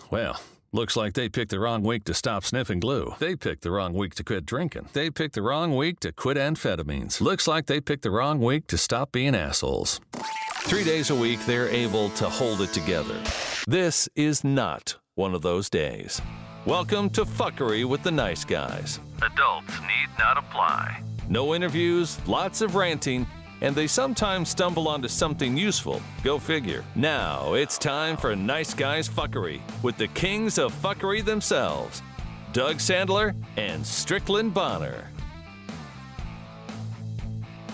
Well, looks like they picked the wrong week to stop sniffing glue. They picked the wrong week to quit drinking. They picked the wrong week to quit amphetamines. Looks like they picked the wrong week to stop being assholes. 3 days a week, they're able to hold it together. This is not one of those days. Welcome to Fuckery with the Nice Guys. Adults need not apply. No interviews, lots of ranting, and they sometimes stumble onto something useful. Go figure. Now it's time for Nice Guys Fuckery with the kings of fuckery themselves, Doug Sandler and Strickland Bonner.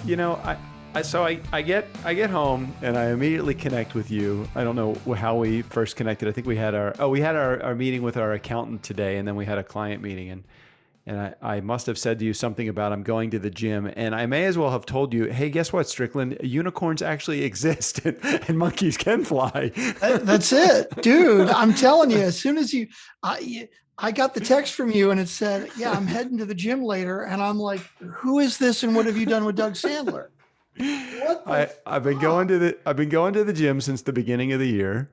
You know, I get home and I immediately connect with you. I don't know how we first connected. I think we had our meeting with our accountant today, and then we had a client meeting, and I must have said to you something about I'm going to the gym, and I may as well have told you, hey, guess what, Strickland? Unicorns actually exist, and monkeys can fly. That's it, dude. I'm telling you, as soon as I got the text from you and it said, yeah, I'm heading to the gym later, and I'm like, who is this, and what have you done with Doug Sandler? I've been going to the gym since the beginning of the year,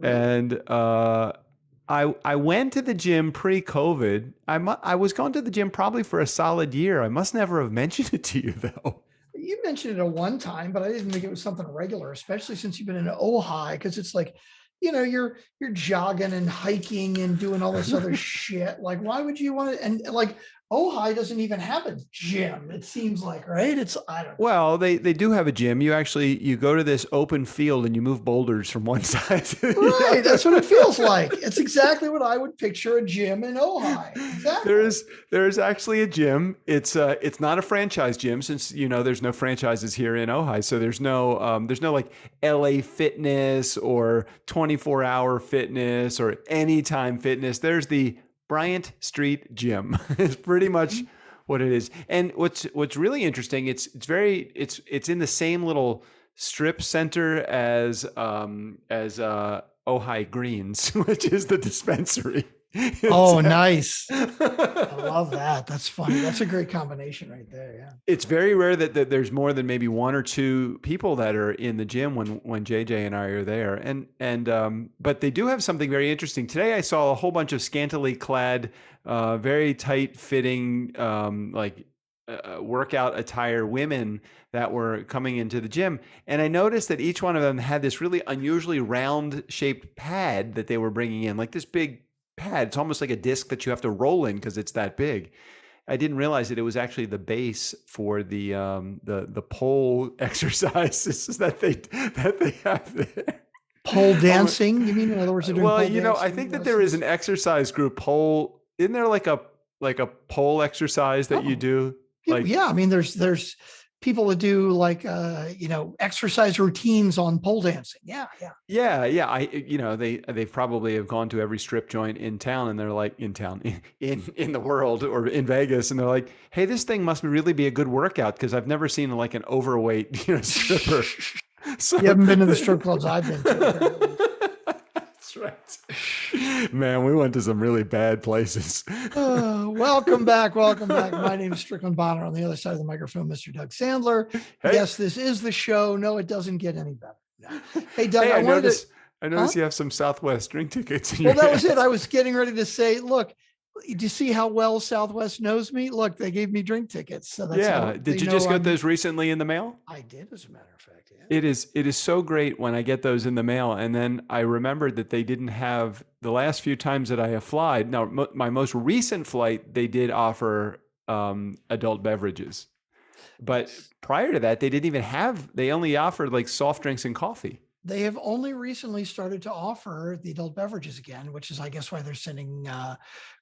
and I went to the gym pre-COVID. I was going to the gym probably for a solid year. I must never have mentioned it to you though. You mentioned it at one time, but I didn't think it was something regular, especially since you've been in Ojai, because it's like, you know, you're jogging and hiking and doing all this other shit. Like, why would you want to? And like, Ojai doesn't even have a gym, it seems like, right? I don't know. Well, they do have a gym. You go to this open field and you move boulders from one side to the right, other. That's what it feels like. It's exactly what I would picture a gym in Ojai. Exactly. There is actually a gym. It's not a franchise gym, since you know there's no franchises here in Ojai. So there's no like LA Fitness or 24-hour fitness or Anytime Fitness. There's the Bryant Street Gym. It's pretty much what it is. And what's really interesting, it's in the same little strip center as Ojai Greens, which is the dispensary. Oh, nice. I love that. That's funny. That's a great combination right there. Yeah. It's very rare that there's more than maybe one or two people that are in the gym when JJ and I are there. And but they do have something very interesting. Today I saw a whole bunch of scantily clad, very tight fitting, workout attire women that were coming into the gym. And I noticed that each one of them had this really unusually round shaped pad that they were bringing in, like this big pad. It's almost like a disc that you have to roll in because it's that big. I didn't realize that it was actually the base for the pole exercises that they have there. Pole dancing? You mean, in other words, they're doing well, pole you know, dancing? I think that there is an exercise group pole. Isn't there like a pole exercise that you do? Like, yeah, I mean, there's people that do like exercise routines on pole dancing. Yeah. They probably have gone to every strip joint in town, and they're like in the world or in Vegas, and they're like, hey, this thing must really be a good workout because I've never seen like an overweight stripper. So, you haven't been to the strip clubs I've been to, apparently. That's right. Man, we went to some really bad places. Welcome back. My name is Strickland Bonner. On the other side of the microphone, Mr. Doug Sandler. Hey. Yes, this is the show. No, it doesn't get any better. No. Hey, Doug, I noticed you have some Southwest drink tickets in your that was hands. it. I was getting ready to say, look, do you see how well Southwest knows me? Look, they gave me drink tickets. So that's did you just get those recently in the mail? I did, as a matter of fact. Yeah. It is so great when I get those in the mail. And then I remembered that they didn't have the last few times that I have flied. Now, my most recent flight, they did offer adult beverages. But prior to that, they only offered like soft drinks and coffee. They have only recently started to offer the adult beverages again, which is, I guess, why they're sending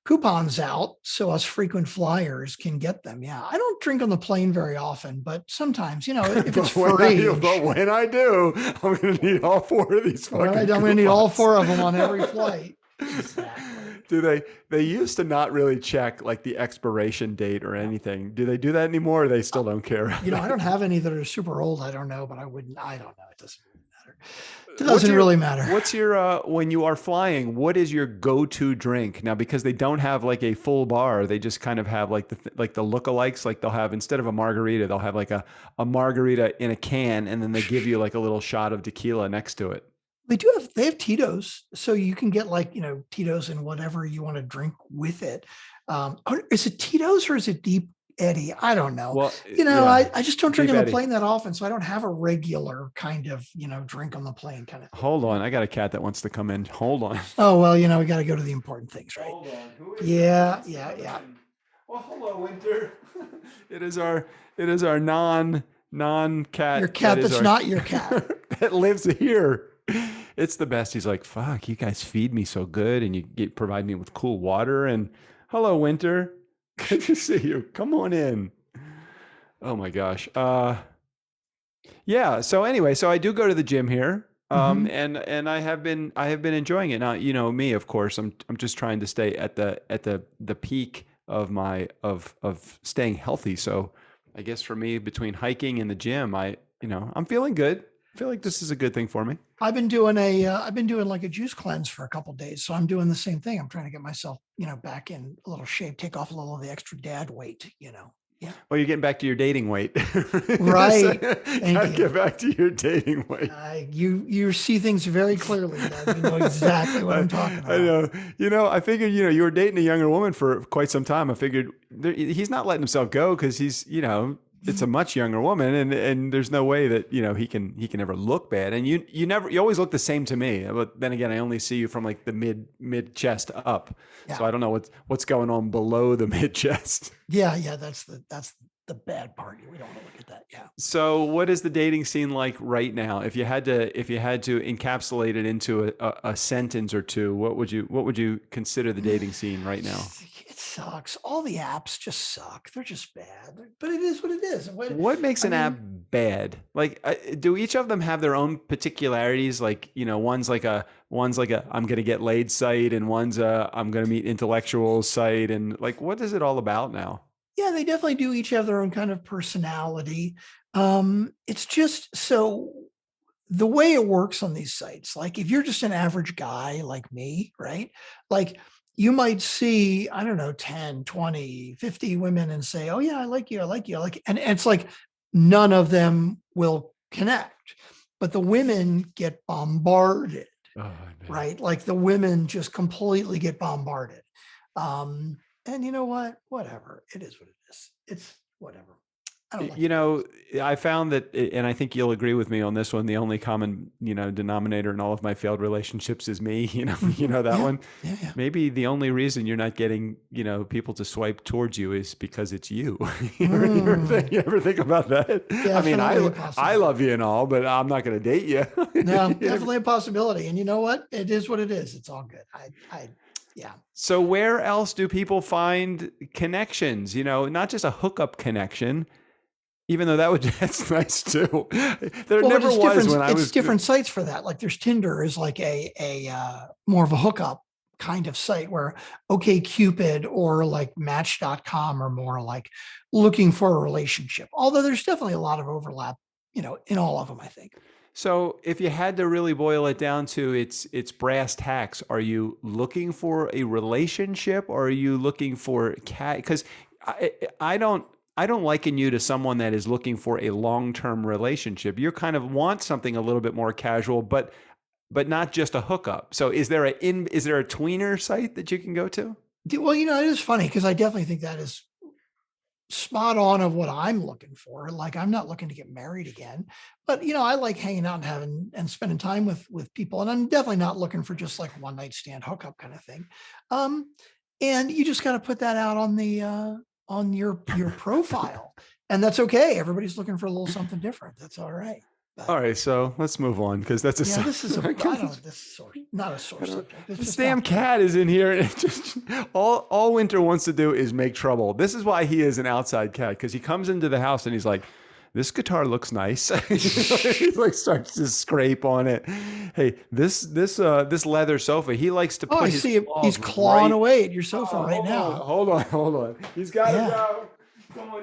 coupons out so us frequent flyers can get them. Yeah, I don't drink on the plane very often, but sometimes, if it's free. But when I do, I'm going to need all four of these. I'm going to need all four of them on every flight. Exactly. Do they used to not really check like the expiration date or anything? Do they do that anymore, or they still don't care? I don't have any that are super old. I don't know, but I don't know. It doesn't matter. It doesn't really matter. What's your, when you are flying, what is your go-to drink? Now, because they don't have like a full bar, they just kind of have like the lookalikes. Like they'll have, instead of a margarita, they'll have like a margarita in a can, and then they give you like a little shot of tequila next to it. They have Tito's, so you can get like, Tito's and whatever you want to drink with it. Or is it Tito's or is it Deep Eddy? I don't know. Well, I just don't drink Deep on the Eddy. plane that often, so I don't have a regular kind of, drink on the plane kind of thing. Hold on, I got a cat that wants to come in. Hold on. Oh, well, we got to go to the important things, right? Hold on. Who is Yeah, that? yeah. Well, hello, Winter. It is our non cat. Your cat that's not your cat. That lives here. It's the best. He's like, fuck, you guys feed me so good and you provide me with cool water. And hello, Winter. Good to see you. Come on in. Oh my gosh. Yeah. So anyway, so I do go to the gym here. And I have been enjoying it. Now, me, of course, I'm just trying to stay at the peak of of staying healthy. So I guess for me, between hiking and the gym, I'm feeling good. I feel like this is a good thing for me. I've been doing like a juice cleanse for a couple of days. So I'm doing the same thing. I'm trying to get myself, back in a little shape, take off a little of the extra dad weight, Yeah. Well, you're getting back to your dating weight. Right. Gotta get back to your dating weight. You see things very clearly, Doug. You know exactly what I'm talking about. I know. I figured, you were dating a younger woman for quite some time. I figured he's not letting himself go because he's, it's a much younger woman, and there's no way that he can ever look bad. And you always look the same to me. But then again, I only see you from like the mid chest up, so I don't know what's going on below the mid chest. Yeah, that's the bad part. We don't want to look at that. Yeah. So, what is the dating scene like right now? If you had to encapsulate it into a sentence or two, what would you consider the dating scene right now? It sucks. All the apps just suck. They're just bad. But it is what it is. What makes an app bad? Like, do each of them have their own particularities? Like, one's like a I'm gonna get laid site, and one's a I'm gonna meet intellectuals site, and like, what is it all about now? Yeah, they definitely do each have their own kind of personality. It's just so the way it works on these sites, like if you're just an average guy like me, right? Like you might see, I don't know, 10, 20, 50 women and say, oh yeah, I like you. I like you. I like you. And it's like none of them will connect, but the women get bombarded, right? Like the women just completely get bombarded. And you know what? Whatever. It is what it is. It's whatever. I don't like I found that, and I think you'll agree with me on this one, the only common, denominator in all of my failed relationships is me, that one. Yeah. Maybe the only reason you're not getting, people to swipe towards you is because it's you. You ever think about that? I mean, I love you and all, but I'm not going to date you. No, definitely a possibility. And you know what? It is what it is. It's all good. Yeah. So where else do people find connections? Not just a hookup connection, even though that's nice too. There never was when I was. It's different sites for that. Like there's Tinder is like a more of a hookup kind of site, where OkCupid or like Match.com are more like looking for a relationship. Although there's definitely a lot of overlap, in all of them, I think. So if you had to really boil it down to its brass tacks, are you looking for a relationship or are you looking for cat? Because I don't liken you to someone that is looking for a long-term relationship. You kind of want something a little bit more casual, but not just a hookup. So is there a tweener site that you can go to? Well, it is funny because I definitely think that is spot on of what I'm looking for. Like I'm not looking to get married again, but I like hanging out and spending time with people. And I'm definitely not looking for just like one night stand hookup kind of thing. And you just got to put that out on the on your profile, and that's okay. Everybody's looking for a little something different. That's all right. All right, so let's move on because that's this is not a sore subject. This damn cat is in here, and it just all Winter wants to do is make trouble. This is why he is an outside cat, because he comes into the house and he's like, "This guitar looks nice." He like starts to scrape on it. Hey, this leather sofa. He likes to. I see him. He's clawing away at your sofa right now. Hold on. He's got to go.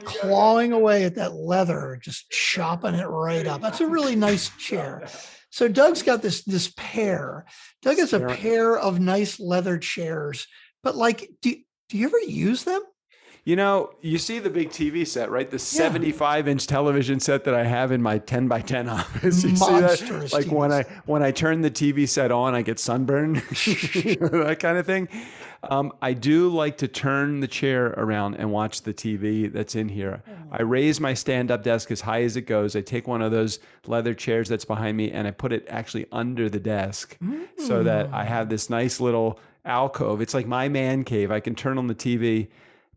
Clawing away at that leather, just chopping it right up. That's a really nice chair. So Doug's got this pair. Doug has a pair of nice leather chairs, but like, do you ever use them? You see the big TV set, right? The 75-inch television set that I have in my 10 by 10 office. You Monstrous see that? Like TV set. when I turn the TV set on, I get sunburn, that kind of thing. I do like to turn the chair around and watch the TV that's in here. I raise my stand-up desk as high as it goes. I take one of those leather chairs that's behind me and I put it actually under the desk so that I have this nice little alcove. It's like my man cave. I can turn on the TV,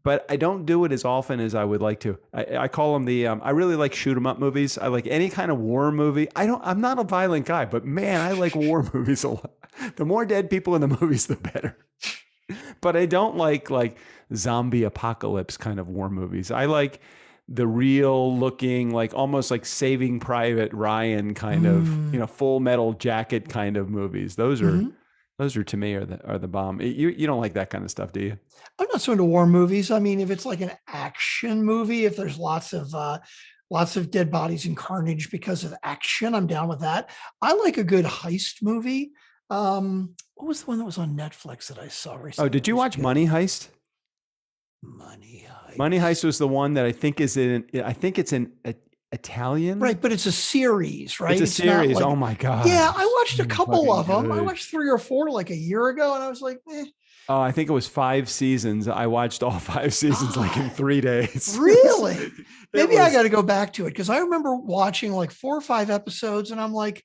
but I don't do it as often as I would like to. I call them I really like shoot 'em up movies. I like any kind of war movie. I'm not a violent guy, but man, I like war movies a lot. The more dead people in the movies, the better. But I don't like zombie apocalypse kind of war movies. I like the real looking, like almost like Saving Private Ryan kind of, Full Metal Jacket kind of movies. Those are to me are the bomb. You don't like that kind of stuff, do you? I'm not so into war movies. I mean, if it's like an action movie, if there's lots of dead bodies and carnage because of action, I'm down with that. I like a good heist movie. What was the one that was on Netflix that I saw recently? Oh, did you watch Money Heist? Money Heist. Money Heist was the one that I think it's in Italian. Right, but it's a series, right? It's a series. Oh my God. Yeah, I watched a couple of them. I watched 3 or 4 like a year ago, and I was like, eh. Oh, I think it was 5 seasons. I watched all 5 seasons like in 3 days. Really? Maybe I got to go back to it because I remember watching like 4 or 5 episodes, and I'm like,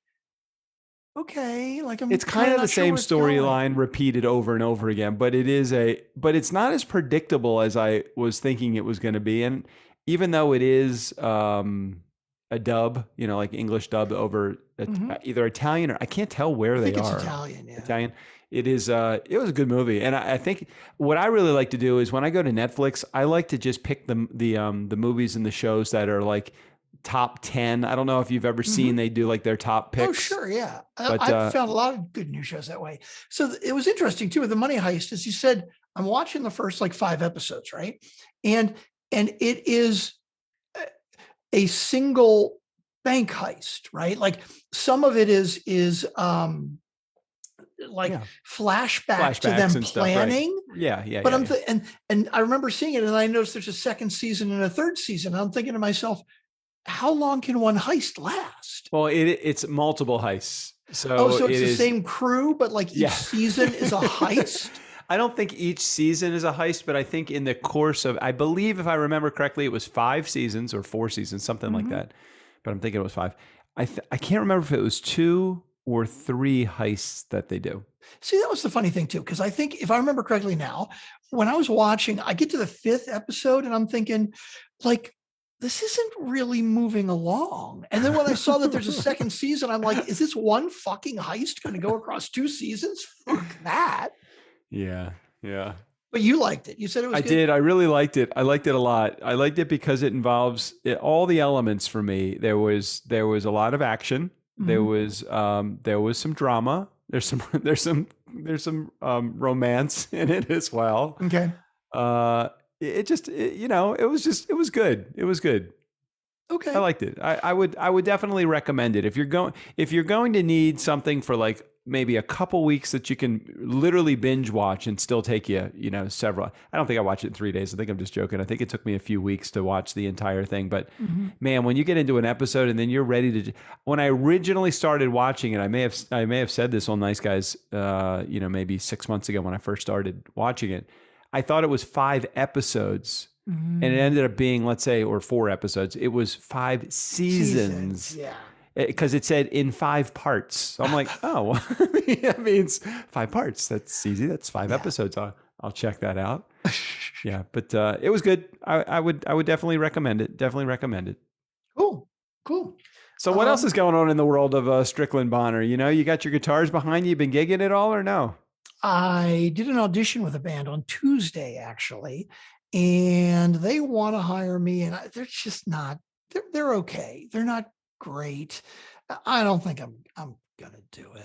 okay, like it's kind of the same storyline repeated over and over again, but it's not as predictable as I was thinking it was going to be. And even though it is a dub, like English dub over either Italian or I can't tell where they are. It's Italian, yeah. Italian. It was a good movie. And I think what I really like to do is when I go to Netflix, I like to just pick the movies and the shows that are like top 10. I don't know if you've ever seen they do like their top picks. Oh, sure. Yeah. I've found a lot of good new shows that way. So it was interesting too with the Money Heist, as you said, I'm watching the first like 5 episodes, right? And it is a single bank heist, right? Like some of it is flashback to them planning. Stuff, right? Yeah. But and I remember seeing it and I noticed there's a 2nd season and a 3rd season. I'm thinking to myself, how long can one heist last? Well, it's multiple heists. So it's the same crew, but like each season is a heist? I don't think each season is a heist, but I think in the course of, I believe if I remember correctly, it was 5 seasons or 4 seasons, something like that. But I'm thinking it was 5. I can't remember if it was 2 or 3 heists that they do. See, that was the funny thing too, because I think if I remember correctly now, when I was watching, I get to the 5th episode and I'm thinking like, this isn't really moving along. And then when I saw that there's a 2nd season, I'm like, is this one fucking heist going to go across 2 seasons? Fuck that. Yeah. But you liked it. You said it was good. I did. I really liked it. I liked it a lot. I liked it because it involves all the elements for me. There was a lot of action. There was some drama. There's some romance in it as well. Okay. It was good. It was good. Okay. I liked it. I would definitely recommend it. If you're going to need something for like maybe a couple weeks that you can literally binge watch and still take you, several. I don't think I watched it in 3 days. I think I'm just joking. I think it took me a few weeks to watch the entire thing. But man, when you get into an episode and then you're ready to, when I originally started watching it, I may have said this on Nice Guys, maybe 6 months ago when I first started watching it, I thought it was 5 episodes. And it ended up being, let's say, or 4 episodes. It was 5 seasons. Yeah. Because it said in 5 parts. So I'm like, oh, that means 5 parts. That's easy. That's 5 episodes. I'll check that out. Yeah, but it was good. I would definitely recommend it. Definitely recommend it. Cool. So what else is going on in the world of Strickland Bonner? You got your guitars behind you. Been gigging it all or no? I did an audition with a band on Tuesday, actually, and they want to hire me, and they're just not. They're okay. They're not great. I don't think I'm gonna do it.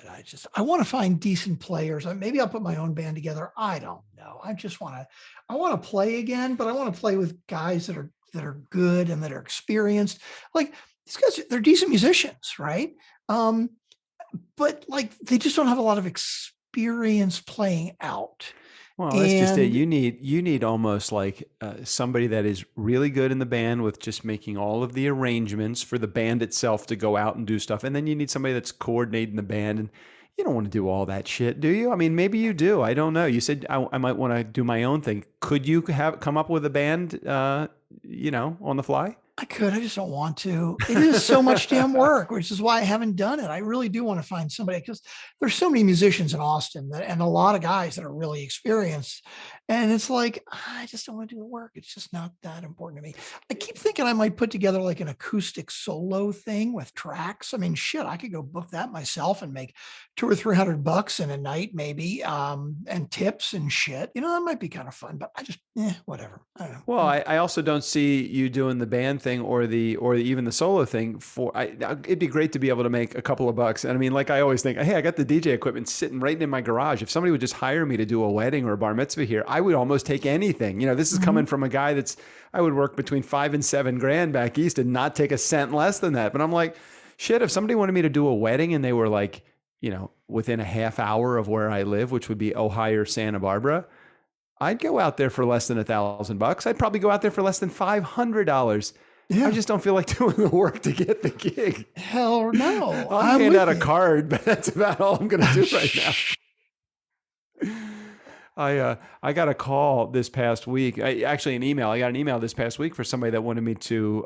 I want to find decent players. Maybe I'll put my own band together. I don't know. I want to play again, but I want to play with guys that are good and that are experienced. Like these guys, they're decent musicians, right? But like they just don't have a lot of experience playing out. Well, that's just it. And You need almost like somebody that is really good in the band with just making all of the arrangements for the band itself to go out and do stuff, and then you need somebody that's coordinating the band. And you don't want to do all that shit, do you? I mean, maybe you do. I don't know. You said I might want to do my own thing. Could you come up with a band, on the fly? I could, I just don't want to. It is so much damn work, which is why I haven't done it. I really do want to find somebody because there's so many musicians in Austin and a lot of guys that are really experienced. And it's like, I just don't want to do the work. It's just not that important to me. I keep thinking I might put together like an acoustic solo thing with tracks. I mean, shit, I could go book that myself and make $200 or $300 in a night, maybe, and tips and shit. That might be kind of fun, but I just, whatever. I don't know. Well, I also don't see you doing the band thing or even the solo thing it'd be great to be able to make a couple of bucks. And I mean, like I always think, hey, I got the DJ equipment sitting right in my garage. If somebody would just hire me to do a wedding or a bar mitzvah here, I would almost take anything. This is coming from a guy I would work between $5,000 and $7,000 back east and not take a cent less than that. But I'm like, shit, if somebody wanted me to do a wedding and they were like, within a half hour of where I live, which would be Ojai or Santa Barbara, I'd go out there for less than $1,000. I'd probably go out there for less than $500. Yeah. I just don't feel like doing the work to get the gig. Hell no. I'll hand out a card, but that's about all I'm going to do right now. I got a call this past week. An email. I got an email this past week for somebody that wanted me to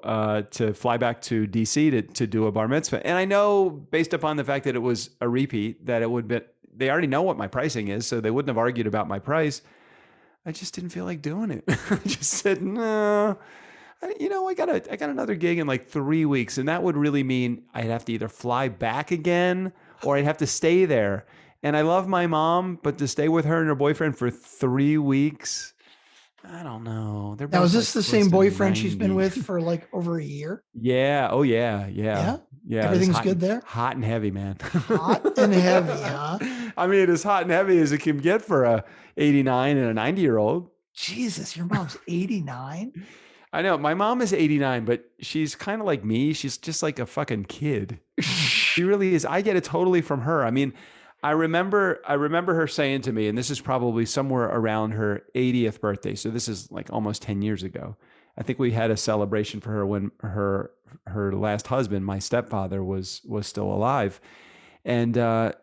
fly back to DC to do a bar mitzvah. And I know based upon the fact that it was a repeat that it would be, they already know what my pricing is, so they wouldn't have argued about my price. I just didn't feel like doing it. I just said, no, I got another gig in like 3 weeks. And that would really mean I'd have to either fly back again or I'd have to stay there. And I love my mom, but to stay with her and her boyfriend for 3 weeks, I don't know. Now, is this the same boyfriend she's been with for like over a year? Yeah. Oh yeah. Yeah. Yeah. Everything's good there? Hot and heavy, man. Hot and heavy, huh? I mean, as hot and heavy as it can get for a 89 and a 90-year-old. Jesus, your mom's 89? I know. My mom is 89, but she's kind of like me. She's just like a fucking kid. She really is. I get it totally from her. I mean, I remember her saying to me, and this is probably somewhere around her 80th birthday. So this is like almost 10 years ago. I think we had a celebration for her when her last husband, my stepfather, was still alive. And I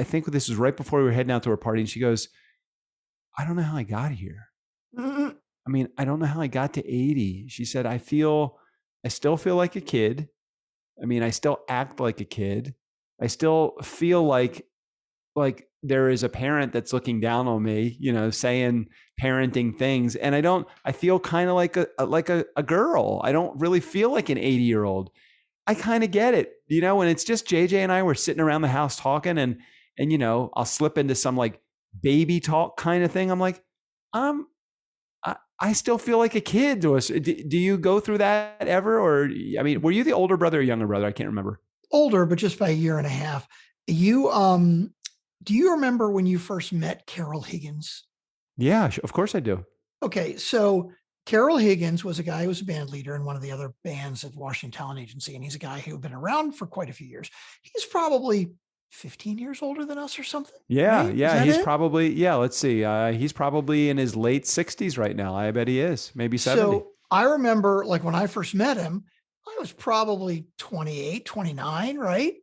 think this was right before we were heading out to her party. And she goes, I don't know how I got here. I mean, I don't know how I got to 80. She said, I still feel like a kid. I mean, I still act like a kid. I still feel like there is a parent that's looking down on me, saying parenting things. And I feel kind of like a girl. I don't really feel like an 80-year-old. I kind of get it, when it's just JJ and I were sitting around the house talking and I'll slip into some like baby talk kind of thing. I'm like, I still feel like a kid to us. Do you go through that ever? Or, I mean, were you the older brother or younger brother? I can't remember. Older, but just by a year and a half. Do you remember when you first met Carol Higgins? Yeah, of course I do. Okay. So Carol Higgins was a guy who was a band leader in one of the other bands at Washington Talent Agency. And he's a guy who had been around for quite a few years. He's probably 15 years older than us or something. Yeah. Right? Yeah. He's probably, let's see. He's probably in his late 60s right now. I bet he is, maybe 70. So I remember like when I first met him, I was probably 28, 29, right?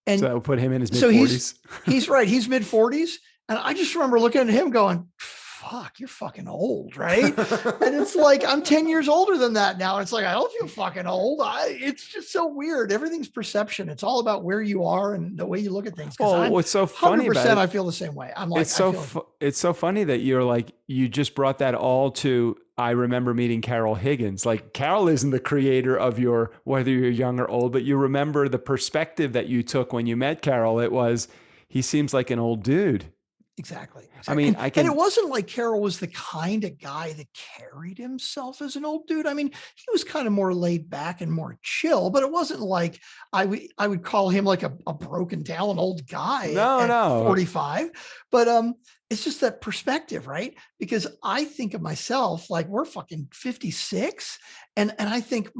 And so that would put him in his mid-40s. He's right. He's mid-40s. And I just remember looking at him going, fuck, you're fucking old, right? And it's like, I'm 10 years older than that now. It's like, I don't feel fucking old. It's just so weird. Everything's perception. It's all about where you are and the way you look at things. Oh, what's so funny about it? I feel the same way. I'm like, it's so funny that you're like, you just brought that all to, I remember meeting Carol Higgins. Like Carol isn't the creator of whether you're young or old, but you remember the perspective that you took when you met Carol. It was, he seems like an old dude. Exactly. I mean, and it wasn't like Carol was the kind of guy that carried himself as an old dude. I mean, he was kind of more laid back and more chill, but it wasn't like I would call him like a broken down old guy at 45. But it's just that perspective, right? Because I think of myself like we're fucking 56, and I think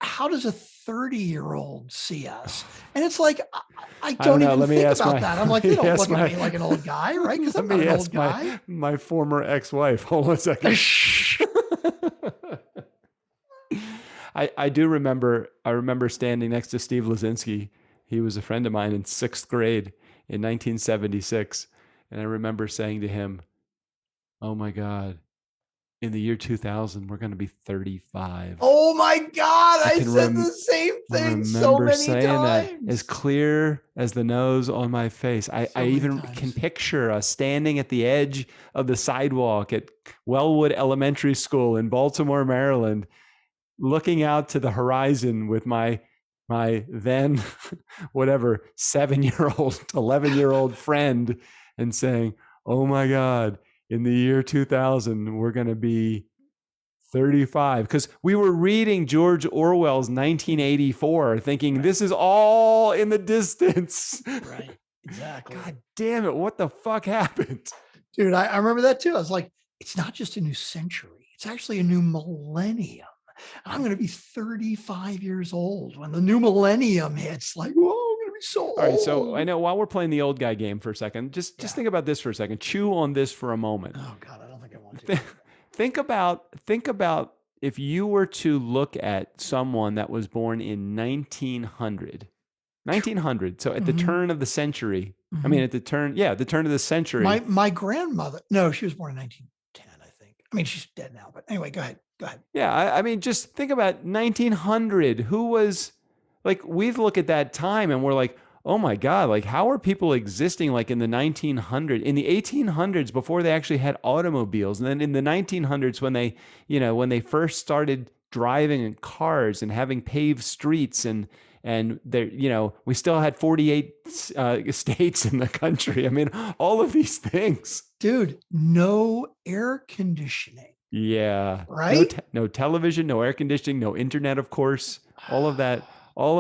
how does a 30-year-old see us? And it's like, I I don't don't know. even Let me think ask about my. that. I'm Let like, they me don't ask look at my. me like an old guy, right? Because Let I'm not me an ask old guy. my former ex-wife. Hold on a second. I do remember. I remember standing next to Steve Lazinski. He was a friend of mine in 6th grade in 1976, and I remember saying to him, "Oh my God, in the year 2000, we're going to be 35." Oh my God. I I can said the same thing so remember many saying that as times. clear as the nose on my face. I So many even can times. picture us standing at the edge of the sidewalk at Wellwood Elementary School in Baltimore, Maryland, looking out to the horizon with my then whatever 7-year-old 11-year-old friend and saying, "Oh my God, in the year 2000 we're going to be 35," because we were reading George Orwell's 1984 thinking this is all in the distance. Right. Exactly. God damn it, what the fuck happened? Dude, I remember that too. I was like, it's not just a new century, it's actually a new millennium. I'm going to be 35 years old when the new millennium hits. Like, whoa, I'm going to be so All right, so I old. know while we're playing the old guy game for a second, just Yeah. think about this for a second. Chew on this for a moment. Oh God, I don't think I want to. Think about if you were to look at someone that was born in 1900. 1900. So at the Mhm, turn of the century, I mean mhm. at the turn, yeah, the turn of the century. My grandmother, no, she was born in 1910, I think. I mean, she's dead now, but anyway, go ahead. Go ahead. Yeah, I mean, just think about 1900. Who was like, we look at that time and we're like, oh my God, like, how are people existing like in the 1900s, in the 1800s before they actually had automobiles? And then in the 1900s, when they, when they first started driving in cars and having paved streets and there, we still had 48 states in the country. I mean, all of these things. Dude, no air conditioning, Yeah. No right? no television, no air conditioning, no internet, of course. All of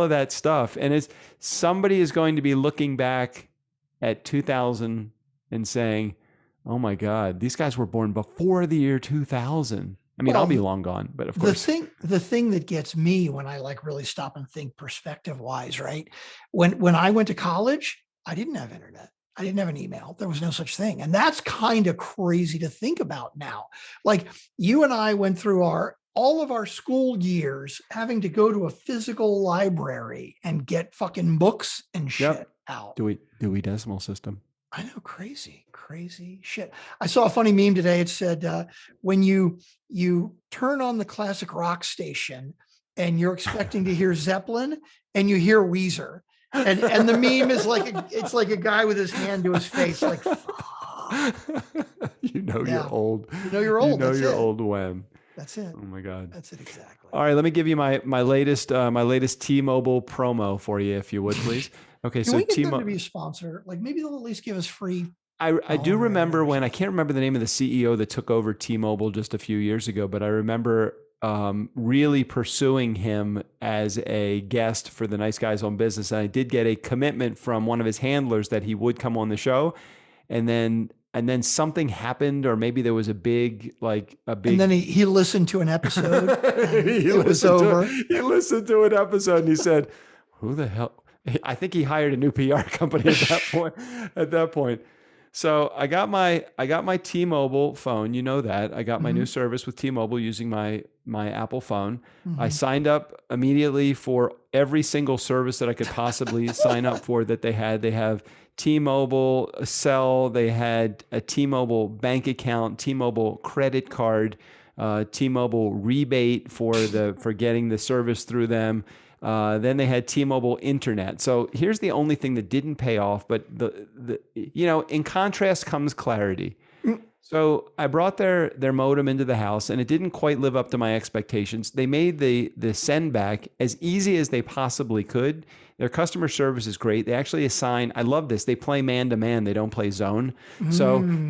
that stuff. And it's somebody is going to be looking back at 2000 and saying, "Oh my God, these guys were born before the year 2000." I mean, I'll be Well, long gone, but of the course. thing that gets me when I like really stop and think perspective wise, right? When I went to college, I didn't have internet. I didn't have an email. There was no such thing. And that's kind of crazy to think about now. Like you and I went through our all of our school years having to go to a physical library and get fucking books and shit Yep. out. Dewey Decimal System. I know, crazy, crazy shit. I saw a funny meme today. It said, when you turn on the classic rock station and you're expecting to hear Zeppelin and you hear Weezer. And the meme is like it's like a guy with his hand to his face, like, fuck. You're Yeah. old. You know you're You old. know That's you're it. old when. That's it. Oh my God. That's it exactly. All right, let me give you my latest T-Mobile promo for you, if you would, please. Okay, Can so we get them to T-Mobile. be a sponsor? Like maybe they'll at least give us free I do phone or remember internet or when I something. can't remember the name of the CEO that took over T-Mobile just a few years ago, but I remember really pursuing him as a guest for the Nice Guys on Business, and I did get a commitment from one of his handlers that he would come on the show, and then something happened, or maybe there was a big And then he listened to an episode and he it was listened to over. he listened to an episode and he said, "Who the hell?" I think he hired a new PR company at that point. At that point, so I got my T-Mobile phone. You know that I got my new Mhm, service with T-Mobile using my Apple phone. I mhm. signed up immediately for every single service that I could possibly sign up for that they had. They have T-Mobile Cell. They had a T-Mobile bank account, T-Mobile credit card, T-Mobile rebate for getting the service through them. Then they had T-Mobile Internet. So here's the only thing that didn't pay off, but in contrast comes clarity. Mm. So I brought their modem into the house, and it didn't quite live up to my expectations. They made the send back as easy as they possibly could. Their customer service is great. They actually assign. I love this. They play man to man. They don't play zone. So Mm.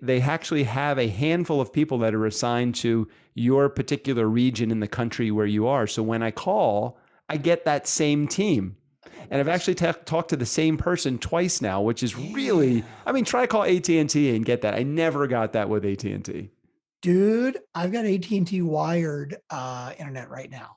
they actually have a handful of people that are assigned to your particular region in the country where you are. So when I call, I get that same team. And I've actually talked to the same person twice now, which is really, Yeah. I mean, try to call AT&T and get that. I never got that with AT&T. Dude, I've got AT&T wired internet right now.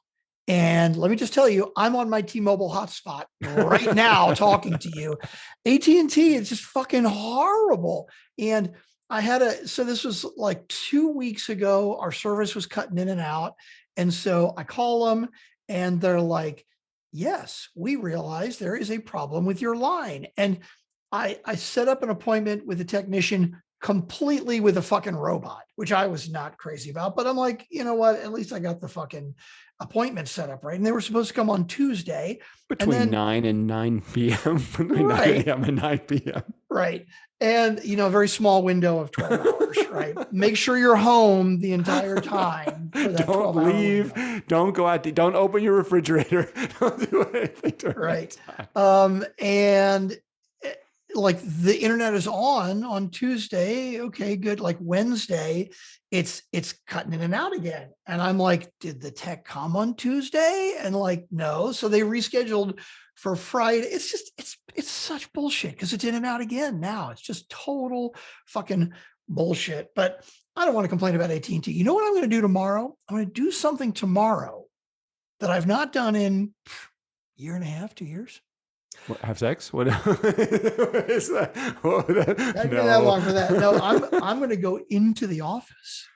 And let me just tell you, I'm on my T-Mobile hotspot right now talking to you. AT&T is just fucking horrible. And so this was like 2 weeks ago, our service was cutting in and out. And so I call them and they're like, yes, we realize there is a problem with your line. And I set up an appointment with a technician completely with a fucking robot, which I was not crazy about. But I'm like, you know what? At least I got the fucking appointment set up right. And they were supposed to come on Tuesday. Between 9 and 9 p.m. Between 9 a.m. and 9 p.m. Right. And, a very small window of 12 hours, right? Make sure you're home the entire time. For that Don't leave. Don't go out. Don't open your refrigerator. Don't do anything during that time. And like the internet is on Tuesday. Okay, good. Like Wednesday, it's cutting in and out again. And I'm like, did the tech come on Tuesday? And like, no. So they rescheduled for Friday. It's just, it's such bullshit because it's in and out again now. It's just total fucking bullshit. But I don't want to complain about AT&T. You know what I'm going to do tomorrow? I'm going to do something tomorrow that I've not done in a year and a half, 2 years. What, have sex? What is that? Not been that long for that. No, I'm going to go into the office.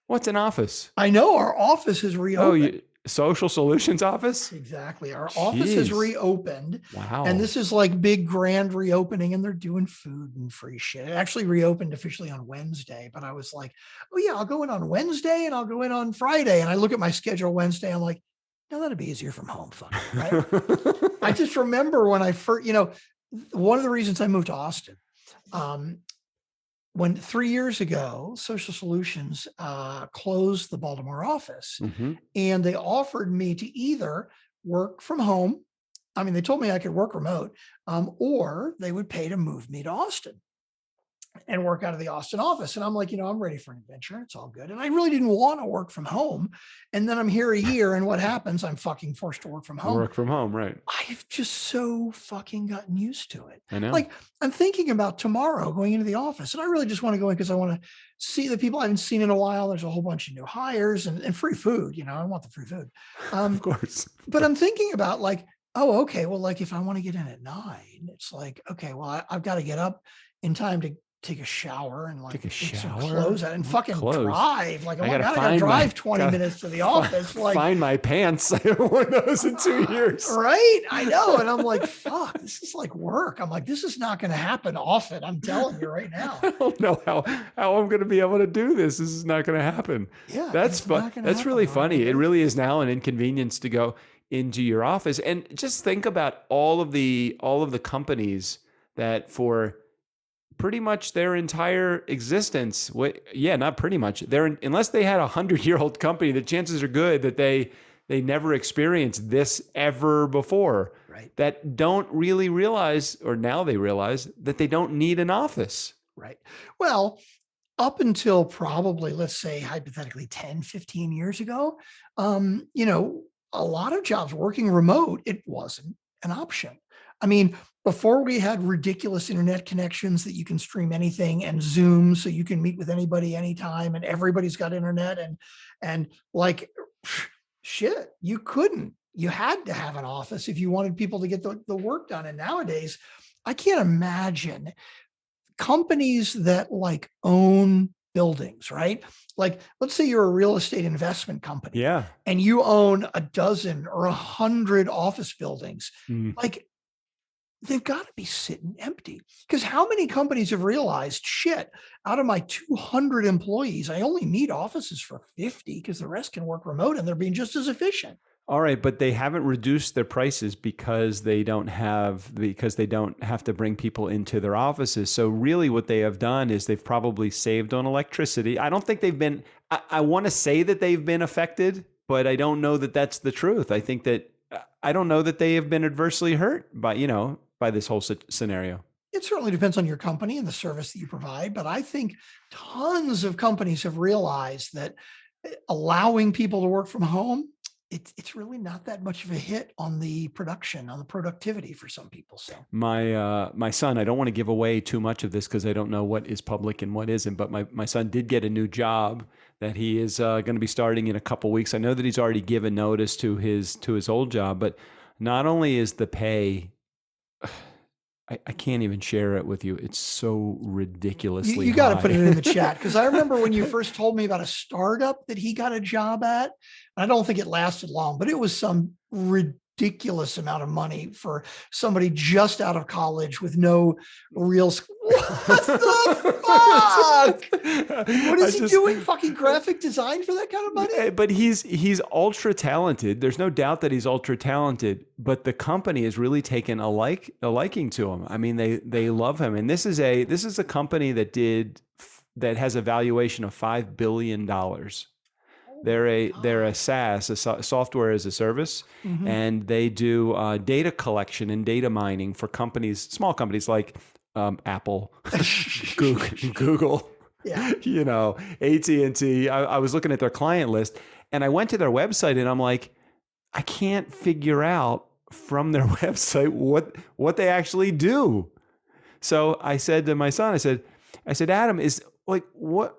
What's an office? I know our office has reopened. Social Solutions office? Exactly. Our office has reopened. Wow. And this is like big grand reopening and they're doing food and free shit. It actually reopened officially on Wednesday, but I was like, oh yeah, I'll go in on Wednesday and I'll go in on Friday. And I look at my schedule Wednesday. I'm like, no, that'd be easier from home. Fuck it, right? I just remember when I first, one of the reasons I moved to Austin, when 3 years ago, Social Solutions closed the Baltimore office, and they offered me to either work from home. I mean, they told me I could work remote, or they would pay to move me to Austin and work out of the Austin office. And I'm like, I'm ready for an adventure. It's all good. And I really didn't want to work from home. And then I'm here a year and what happens? I'm fucking forced to work from home. Work from home, right. I've just so fucking gotten used to it. I know. Like I'm thinking about tomorrow going into the office and I really just want to go in because I want to see the people I haven't seen in a while. There's a whole bunch of new hires and free food. I want the free food. Of course. But I'm thinking about like, oh, okay. Well, like if I want to get in at 9, it's like, okay, well, I've got to get up in time to take a shower and like take some clothes out and fucking drive. Like I gotta drive 20 minutes to the office. Like find my pants. I haven't worn those in 2 years. Right. I know. And I'm like, fuck, this is like work. I'm like, this is not going to happen often. I'm telling you right now. I don't know how I'm going to be able to do this. This is not going to happen. Yeah. That's fun. That's really funny. It really is now an inconvenience to go into your office. And just think about all of the companies that for pretty much their entire existence. Not pretty much. Unless they had 100-year-old company, the chances are good that they never experienced this ever before. Right. That don't really realize, or now they realize that they don't need an office. Right. Well, up until probably, let's say hypothetically 10, 15 years ago, a lot of jobs working remote, it wasn't an option. I mean, before we had ridiculous internet connections that you can stream anything and Zoom so you can meet with anybody anytime and everybody's got internet and like shit, you couldn't. You had to have an office if you wanted people to get the work done. And nowadays, I can't imagine companies that like own buildings, right? Like, let's say you're a real estate investment company, and you own a dozen or 100 office buildings. Like, they've got to be sitting empty because how many companies have realized, shit, out of my 200 employees, I only need offices for 50 because the rest can work remote and they're being just as efficient. All right, but they haven't reduced their prices because they don't have to bring people into their offices. So really what they have done is they've probably saved on electricity. I don't think they've been, I want to say that they've been affected, but I don't know that that's the truth. I don't know that they have been adversely hurt by this whole scenario. It certainly depends on your company and the service that you provide. But I think tons of companies have realized that allowing people to work from home it's really not that much of a hit on the production, on the productivity for some people. So My son, I don't want to give away too much of this because I don't know what is public and what isn't, but my son did get a new job that he is going to be starting in a couple weeks. I know that he's already given notice to his old job, but not only is the pay, I can't even share it with you. It's so ridiculously you got to put high. it in the chat, because I remember when you first told me about a startup that he got a job at. I don't think it lasted long, but it was some ridiculous amount of money for somebody just out of college with no real. What the fuck? What is he doing? Fucking graphic design for that kind of money? But he's ultra talented. There's no doubt that he's ultra talented. But the company has really taken a liking to him. I mean, they love him. And this is a company that has a valuation of $5 billion. They're a SaaS, a software as a service, and they do data collection and data mining for companies, small companies like Apple, Google, AT&T. I was looking at their client list, and I went to their website, and I'm like, I can't figure out from their website what they actually do. So I said to my son, I said, Adam, is like what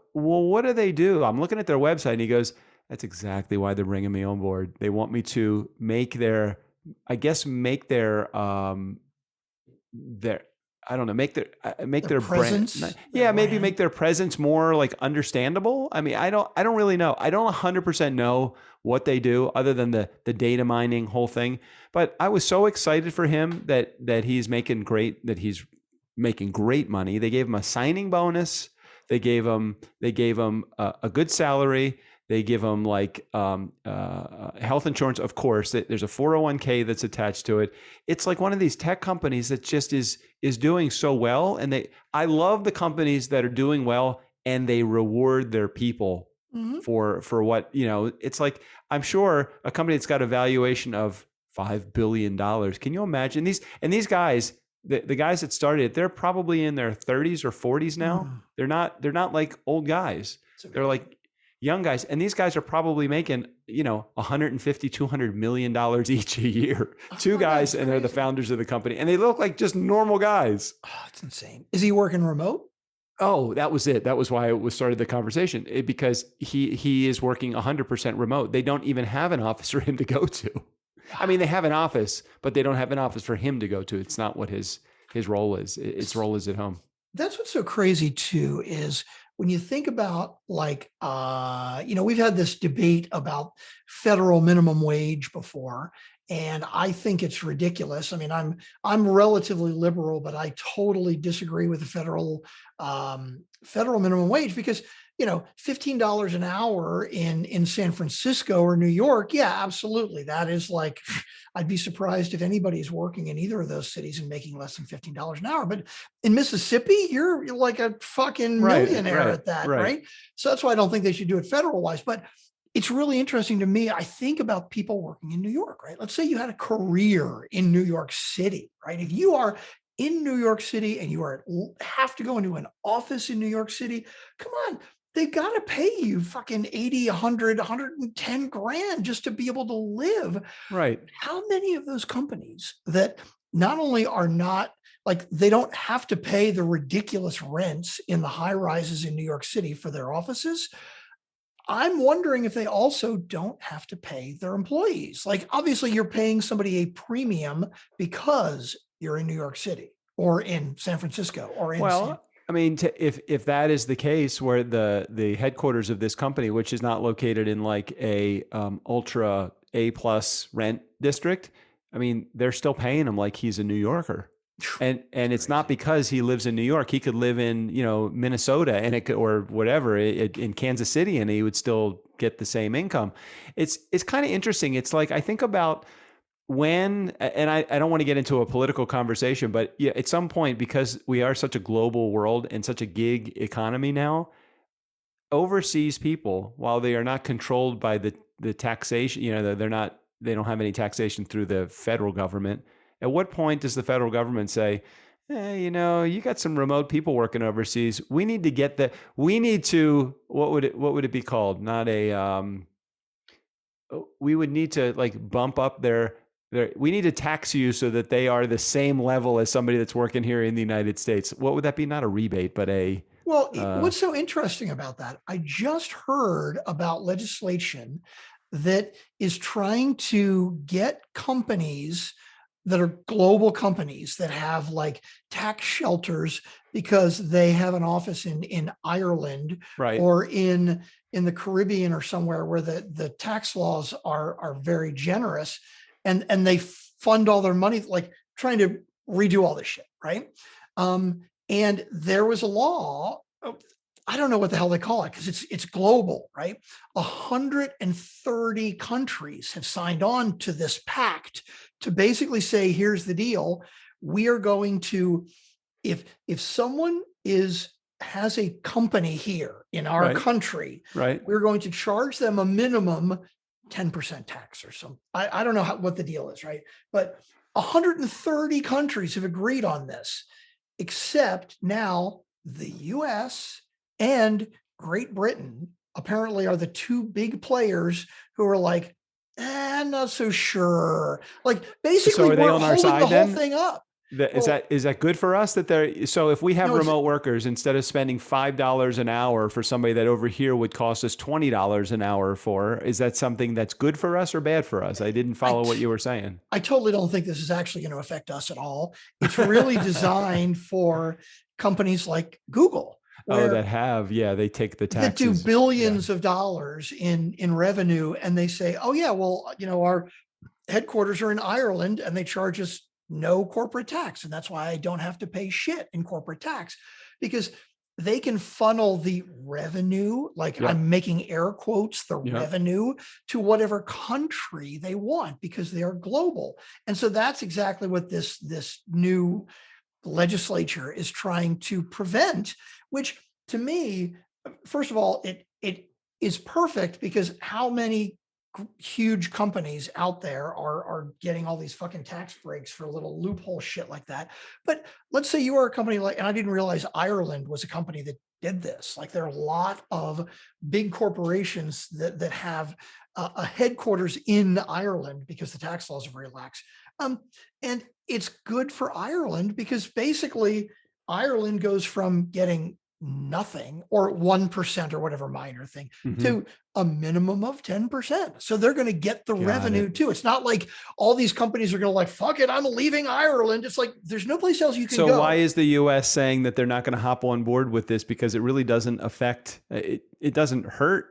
do they do? I'm looking at their website, and he goes, that's exactly why they're bringing me on board. They want me to make their I don't know, make their presence, brand. Yeah, maybe make their presence more like understandable. I mean, I don't really know. I don't 100% know what they do other than the data mining whole thing. But I was so excited for him that he's making great money. They gave him a signing bonus. They gave him a good salary. They give them like health insurance, of course. There's a 401k that's attached to it. It's like one of these tech companies that just is doing so well. And I love the companies that are doing well and they reward their people for what, it's like, I'm sure a company that's got a valuation of $5 billion. Can you imagine these guys? The guys that started it, they're probably in their 30s or 40s now. They're not like old guys. They're like young guys, and these guys are probably making $150, $200 million each a year. Two guys, and they're the founders of the company, and they look like just normal guys. Oh, it's insane. Is he working remote? Oh, that was it. That was why it started the conversation, because he is working 100% remote. They don't even have an office for him to go to. I mean, they have an office, but they don't have an office for him to go to. It's not what his role is. His role is at home. That's what's so crazy too, is when you think about like, we've had this debate about federal minimum wage before, and I think it's ridiculous. I mean, I'm relatively liberal, but I totally disagree with the federal minimum wage, because $15 an hour in San Francisco or New York, yeah, absolutely, that is like, I'd be surprised if anybody's working in either of those cities and making less than $15 an hour. But in Mississippi, you're like a fucking millionaire at that, right? So that's why I don't think they should do it federal wise. But it's really interesting to me. I think about people working in New York, right? Let's say you had a career in New York City, right? If you are in New York City and have to go into an office in New York City, come on. They've got to pay you fucking 80, 100, 110 grand just to be able to live. Right. How many of those companies that not only are not like, they don't have to pay the ridiculous rents in the high rises in New York City for their offices? I'm wondering if they also don't have to pay their employees. Like, obviously you're paying somebody a premium because you're in New York City or in San Francisco or in I mean, if that is the case, where the headquarters of this company, which is not located in like a ultra A+ rent district, I mean, they're still paying him like he's a New Yorker, and it's not because he lives in New York. He could live in Minnesota or whatever in Kansas City, and he would still get the same income. It's kind of interesting. It's like, I think about when, and I don't want to get into a political conversation, but yeah, at some point, because we are such a global world and such a gig economy now, overseas people, while they are not controlled by the taxation, they don't have any taxation through the federal government. At what point does the federal government say, you got some remote people working overseas. We need to what would it be called? Not a, we would need to like bump up we need to tax you so that they are the same level as somebody that's working here in the United States. What would that be? Not a rebate, but a, Well, what's so interesting about that? I just heard about legislation that is trying to get companies that are global companies that have like tax shelters because they have an office in Ireland right. or in the Caribbean or somewhere where the tax laws are very generous, and they fund all their money like trying to redo all this shit, right? And there was a law. I don't know what the hell they call it because it's global, right? 130 countries have signed on to this pact to basically say, here's the deal. We are going to, if someone has a company here in our Right. country, Right. we're going to charge them a minimum 10% tax or something. I don't know what the deal is, right? But 130 countries have agreed on this, except now the US and Great Britain apparently are the two big players who are like, not so sure. Like So basically are they we're on our holding the side whole then? thing up. Is Well, that good for us that they're, so if we have no, it's remote workers, instead of spending $5 an hour for somebody that over here would cost us $20 an hour for, is that something that's good for us or bad for us? I didn't follow what you were saying. I totally don't think this is actually going to affect us at all. It's really designed for companies like Google, Oh, where they take the that do taxes. Yeah. billions of dollars in revenue, and they say, oh yeah, well, our headquarters are in Ireland and they charge us no corporate tax, and that's why I don't have to pay shit in corporate tax, because they can funnel the revenue, like Yep. I'm making air quotes, the Yep. revenue to whatever country they want because they are global. And so that's exactly what this new legislature is trying to prevent, which to me, first of all, it is perfect because how many huge companies out there are getting all these fucking tax breaks for little loophole shit like that. But let's say you are a company like, and I didn't realize Ireland was a company that did this. Like there are a lot of big corporations that have a headquarters in Ireland because the tax laws are very lax. And it's good for Ireland because basically Ireland goes from getting nothing or 1% or whatever minor thing to a minimum of 10%. So they're going to get the revenue too. It's not like all these companies are going to like, fuck it, I'm leaving Ireland. It's like, there's no place else you can go. So why is the US saying that they're not going to hop on board with this? Because it really doesn't affect, it doesn't hurt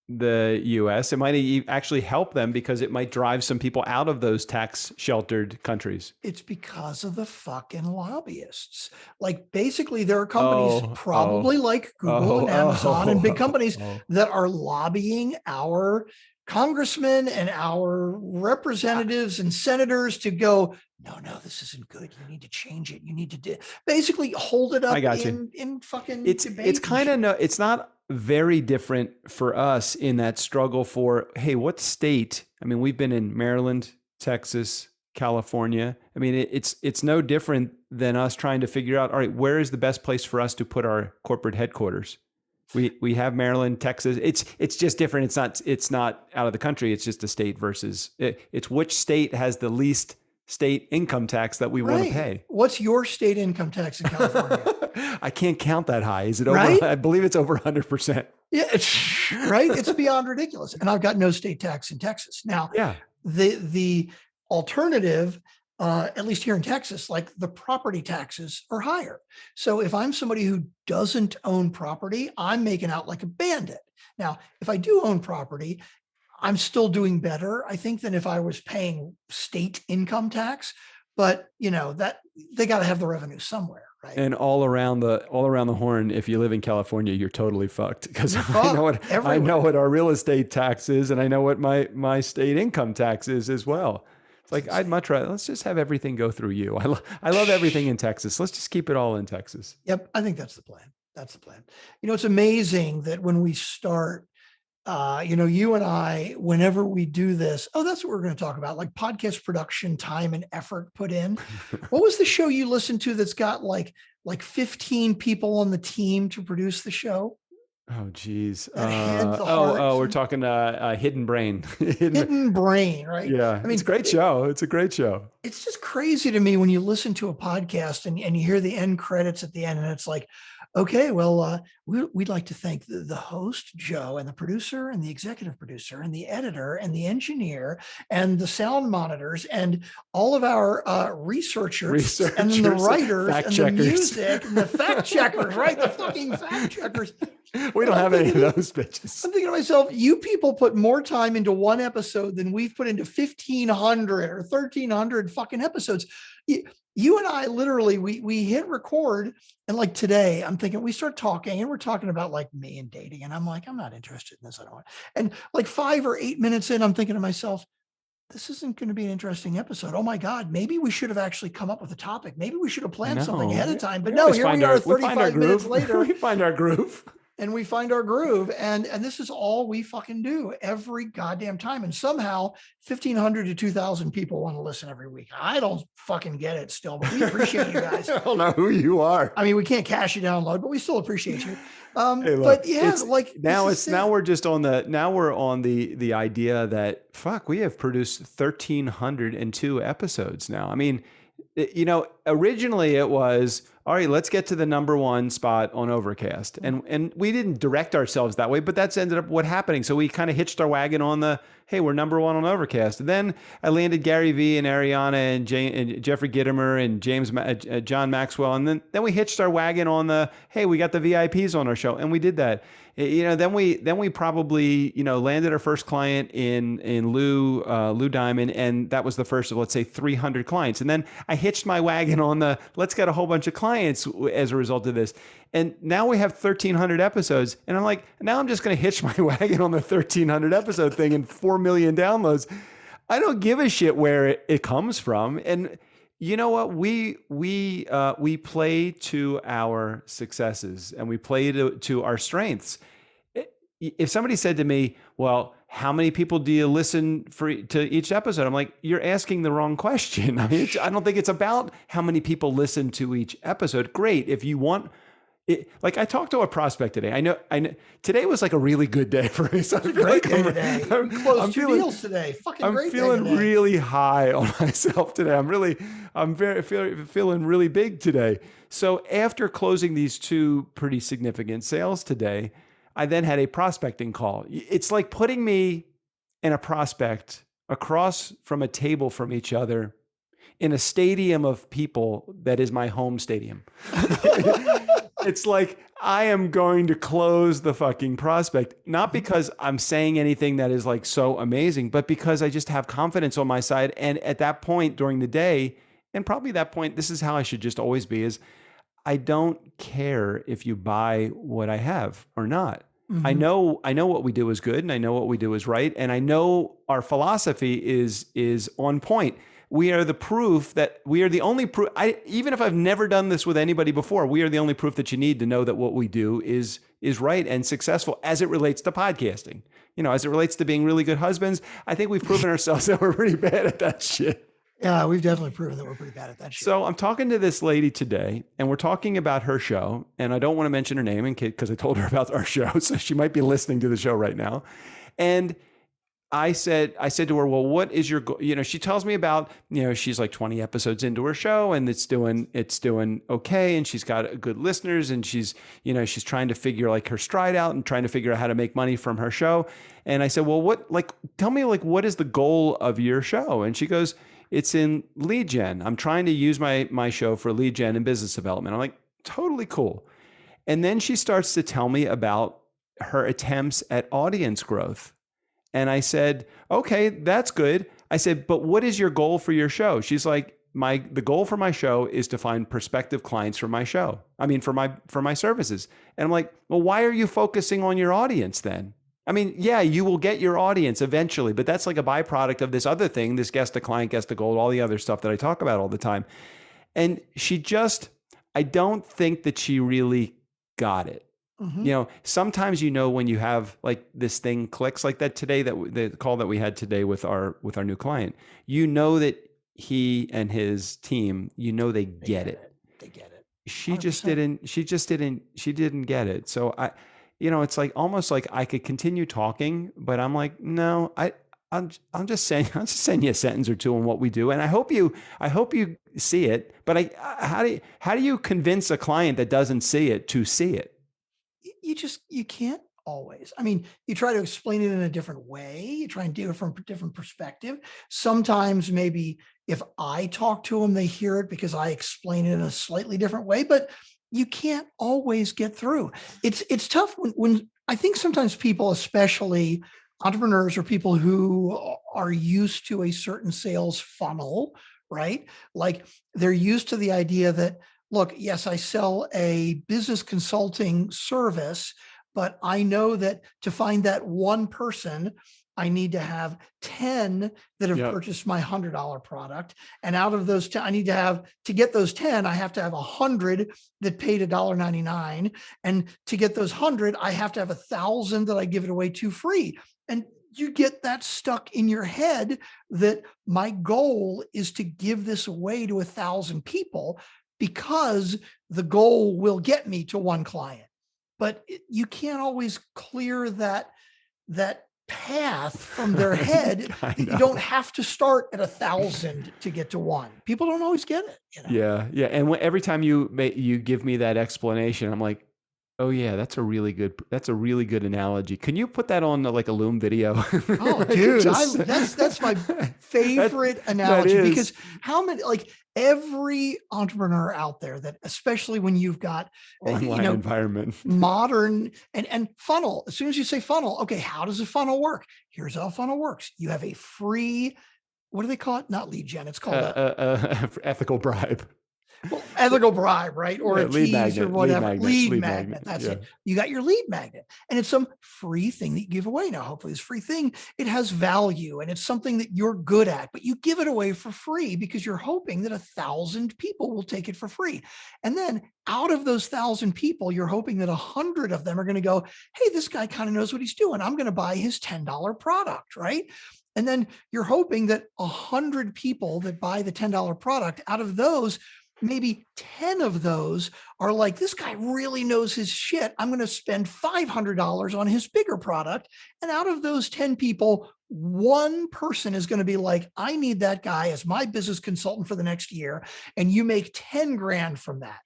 the US. It might actually help them because it might drive some people out of those tax sheltered countries. It's because of the fucking lobbyists. Like basically there are companies probably like Google and Amazon and big companies that are lobbying our congressmen and our representatives and senators to go, no, this isn't good. You need to change it. You need to basically hold it up in fucking debate. It's kind of it's not very different for us in that struggle for, hey, what state? I mean, we've been in Maryland, Texas, California. I mean, it's no different than us trying to figure out, all right, where is the best place for us to put our corporate headquarters? We have Maryland, Texas. It's just different. It's not out of the country. It's just a state versus it's which state has the least state income tax that we want to pay. What's your state income tax in California? I can't count that high. Is it over? Right? I believe it's over 100%. Yeah, right. It's beyond ridiculous. And I've got no state tax in Texas. Now, the alternative, at least here in Texas, like the property taxes are higher. So if I'm somebody who doesn't own property, I'm making out like a bandit. Now, if I do own property, I'm still doing better, I think, than if I was paying state income tax. But that they got to have the revenue somewhere, right? And all around the horn, if you live in California, you're totally fucked because I know what our real estate tax is, and I know what my state income tax is as well. It's like I'd much rather let's just have everything go through you. I love everything in Texas. Let's just keep it all in Texas. Yep, I think that's the plan. That's the plan. It's amazing that when we start. You and I, whenever we do this, that's what we're going to talk about, like podcast production, time and effort put in. What was the show you listened to that's got like 15 people on the team to produce the show? Oh, geez. That Head the Heart. We're talking Hidden Brain. Hidden Brain, right? Yeah, I it's a mean, great show. It's a great show. it's just crazy to me when you listen to a podcast and you hear the end credits at the end, and it's like, okay, well, we'd like to thank the host, Joe, and the producer, and the executive producer, and the editor, and the engineer, and the sound monitors, and all of our researchers, and then the writers, fact and checkers. the music, and the fact checkers, right? The fucking fact checkers. We don't have any of those bitches. I'm thinking to myself, you people put more time into one episode than we've put into 1,500 or 1,300 fucking episodes. You and I literally, we hit record, and like today, I'm thinking we start talking, and we're talking about like me and dating, and I'm like, I'm not interested in this. I don't want. And like 5 or 8 minutes in, I'm thinking to myself, this isn't going to be an interesting episode. Oh my God, maybe we should have actually come up with a topic. Maybe we should have planned something ahead of time. But no, here we are 35 minutes later. We find our groove. And we find our groove, and this is all we fucking do every goddamn time. And somehow 1,500 to 2,000 people want to listen every week. I don't fucking get it still, but we appreciate you guys. I don't know who you are. I mean, we can't cash you download, but we still appreciate you. Hey, look, but yeah, like now we're on the idea that fuck, we have produced 1,302 episodes now. I mean, originally it was, all right, let's get to the number one spot on Overcast. And we didn't direct ourselves that way, but that's ended up what happening. So we kind of hitched our wagon on the, hey, we're number one on Overcast. And then I landed Gary Vee and Ariana and Jeffrey Gitomer and John Maxwell. And then we hitched our wagon on the, hey, we got the VIPs on our show. And we did that. Then we probably, landed our first client in Lou Diamond. And that was the first of, let's say, 300 clients. And then I hitched my wagon on the, let's get a whole bunch of clients as a result of this. And now we have 1,300 episodes. And I'm like, now I'm just going to hitch my wagon on the 1,300 episode thing and 4 million downloads. I don't give a shit where it comes from. And you know what? We play to our successes, and we play to our strengths. If somebody said to me, well, how many people do you listen to each episode? I'm like, you're asking the wrong question. I mean, I don't think it's about how many people listen to each episode. Great. If you want it, like I talked to a prospect today. I know today was like a really good day for me. So great day today. We closed 2 deals today. Fucking great day today. I'm feeling really high on myself today. I'm feeling really big today. So after closing these 2 pretty significant sales today, I then had a prospecting call. It's like putting me and a prospect across from a table from each other in a stadium of people that is my home stadium. It's like I am going to close the fucking prospect, not because I'm saying anything that is like so amazing, but because I just have confidence on my side. And at that point during the day, and probably that point, this is how I should just always be, is I don't care if you buy what I have or not. Mm-hmm. I know what we do is good, and I know what we do is right, and I know our philosophy is on point. We are the proof that we are the only proof. Even if I've never done this with anybody before, we are the only proof that you need to know that what we do is right and successful as it relates to podcasting. As it relates to being really good husbands, I think we've proven ourselves that we're pretty bad at that shit. Yeah, we've definitely proven that we're pretty bad at that shit. So I'm talking to this lady today, and we're talking about her show, and I don't want to mention her name because I told her about our show, so she might be listening to the show right now. And I said to her, well, what is your goal? She tells me about, she's like 20 episodes into her show, and it's doing okay. And she's got good listeners, and she's trying to figure like her stride out and trying to figure out how to make money from her show. And I said, well, tell me what is the goal of your show? And she goes, it's in lead gen. I'm trying to use my show for lead gen and business development. I'm like, totally cool. And then she starts to tell me about her attempts at audience growth. And I said, okay, that's good. I said, but what is your goal for your show? She's like, the goal for my show is to find prospective clients for my show. I mean, for my services. And I'm like, well, why are you focusing on your audience then? I mean, yeah, you will get your audience eventually, but that's like a byproduct of this other thing, this guest to client, guest to gold, all the other stuff that I talk about all the time. And I don't think that she really got it. Mm-hmm. Sometimes when you have like this thing clicks like that today, the call that we had today with our new client, that he and his team, they get it. They get it. 100%. She didn't get it. So it's like almost like I could continue talking, but I'm like, no, I'm just saying you a sentence or two on what we do, and I hope you see it. But how do you convince a client that doesn't see it to see it? You can't always. I mean, you try to explain it in a different way. You try and do it from a different perspective. Sometimes maybe if I talk to them, they hear it because I explain it in a slightly different way, but you can't always get through. It's tough when I think sometimes people, especially entrepreneurs or people who are used to a certain sales funnel, right? Like they're used to the idea that, look, yes, I sell a business consulting service, but I know that to find that one person, I need to have 10 that have purchased my $100 product. And out of those 10, to get those 10, I have to have 100 that paid $1.99. And to get those 100, I have to have 1,000 that I give it away to free. And you get that stuck in your head that my goal is to give this away to 1,000 people because the goal will get me to one client. But you can't always clear that path from their head. You don't have to start at 1,000 to get to one. People don't always get it. Yeah. And every time you give me that explanation, I'm like, oh yeah, that's a really good analogy. Can you put that on like a Loom video? Oh, dude, that's my favorite analogy because how many, like every entrepreneur out there that, especially when you've got online environment, modern and funnel, as soon as you say funnel, okay, how does a funnel work? Here's how a funnel works. You have a free, what do they call it? Not lead gen. It's called ethical bribe. Well, ethical bribe, right? Or a lead tease magnet, or whatever. Lead magnet. That's it. You got your lead magnet, and it's some free thing that you give away. Now, hopefully this free thing, it has value and it's something that you're good at, but you give it away for free because you're hoping that 1,000 people will take it for free. And then out of those 1,000 people, you're hoping that 100 of them are going to go, hey, this guy kind of knows what he's doing. I'm going to buy his $10 product, right? And then you're hoping that 100 people that buy the $10 product, out of those, maybe 10 of those are like, this guy really knows his shit. I'm going to spend $500 on his bigger product. And out of those 10 people, one person is going to be like, I need that guy as my business consultant for the next year. And you make 10 grand from that.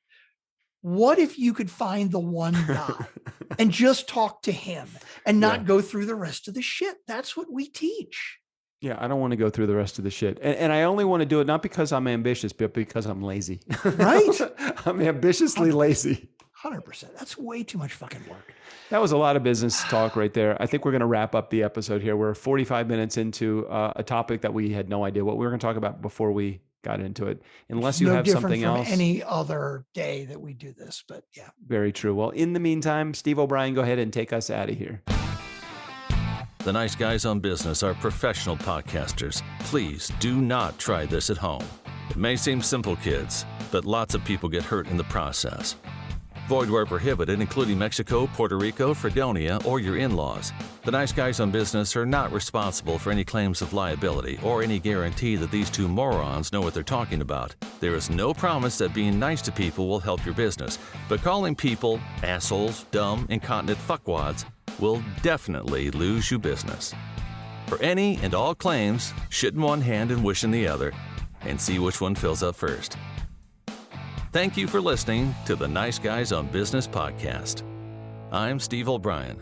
What if you could find the one guy and just talk to him and not go through the rest of the shit? That's what we teach. Yeah, I don't want to go through the rest of the shit. And I only want to do it not because I'm ambitious, but because I'm lazy. Right? I'm ambitiously lazy. 100%. That's way too much fucking work. That was a lot of business talk right there. I think we're going to wrap up the episode here. We're 45 minutes into a topic that we had no idea what we were going to talk about before we got into it. Unless you have something else. Any other day that we do this, but yeah. Very true. Well, in the meantime, Steve O'Brien, go ahead and take us out of here. The Nice Guys on Business are professional podcasters. Please do not try this at home. It may seem simple, kids, but lots of people get hurt in the process. Void where prohibited, including Mexico, Puerto Rico, Fredonia, or your in-laws. The Nice Guys on Business are not responsible for any claims of liability or any guarantee that these two morons know what they're talking about. There is no promise that being nice to people will help your business, but calling people assholes, dumb, incontinent fuckwads will definitely lose you business. For any and all claims, shit in one hand and wish in the other, and see which one fills up first. Thank you for listening to the Nice Guys on Business podcast. I'm Steve O'Brien.